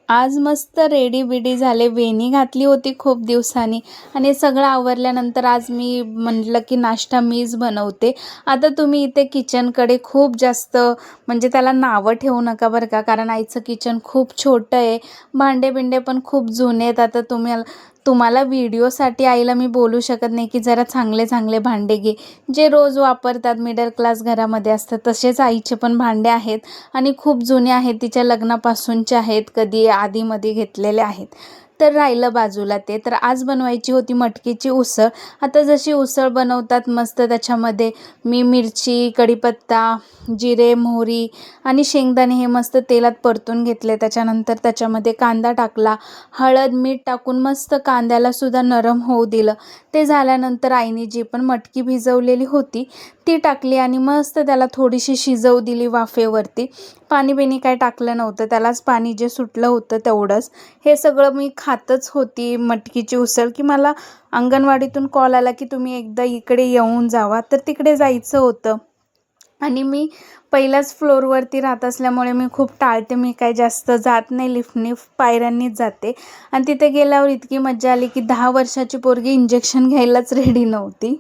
आज मस्त रेडी बिडी झाले, वेणी घातली होती खूप दिवसांनी आणि सगळं आवरल्यानंतर आज मी म्हटलं की नाश्ता मीच बनवते. आता तुम्ही इथे किचनकडे खूप जास्त म्हणजे त्याला नावं ठेवू नका बरं का, कारण आईचं किचन खूप छोटं आहे. भांडे-बिंडे पण खूप जुने आहेत. आता तुम्हाला व्हिडिओसाठी आईला मी बोलू शकत नाही की जरा चांगले-चांगले भांडे घे. जे रोज वापरतात मिडल क्लास घरामध्ये असतात तसेच आईचे पण भांडे आहेत आणि खूप जुने आहेत. तिच्या लग्नापासूनचे आहेत, कधी आधीमध्ये घेतलेले आहेत. तर राहिलं बाजूला ते. तर आज बनवायची होती मटकीची उसळ. आता जशी उसळ बनवतात मस्त त्याच्यामध्ये मी मिरची, कढीपत्ता, जिरे, मोहरी आणि शेंगदाणे हे मस्त तेलात परतून घेतले. त्याच्यानंतर त्याच्यामध्ये कांदा टाकला, हळद, मीठ टाकून मस्त कांद्याला सुद्धा नरम होऊ दिलं. ते झाल्यानंतर आईने जी पण मटकी भिजवलेली होती ती टाकली आणि मस्त त्याला थोडीशी शिजवू दिली वाफेवरती. पाणी-बिणी काय टाकलं नव्हतं, त्यालाच पाणी जे सुटलं होतं तेवढंच. हे सगळं मी खातच होती मटकीची उसळ की मला अंगणवाडीतून कॉल आला की तुम्ही एकदा इकडे येऊन जावा. तर तिकडे जायचं होतं आणि मी पहिल्याच फ्लोअरवरती राहत असल्यामुळे मी खूप टाळते. मी काही जास्त जात नाही लिफ्टनी, पायऱ्यांनीच जाते. आणि तिथे गेल्यावर इतकी मज्जा आली की 10 वर्षाची पोरगी इंजेक्शन घ्यायलाच रेडी नव्हती.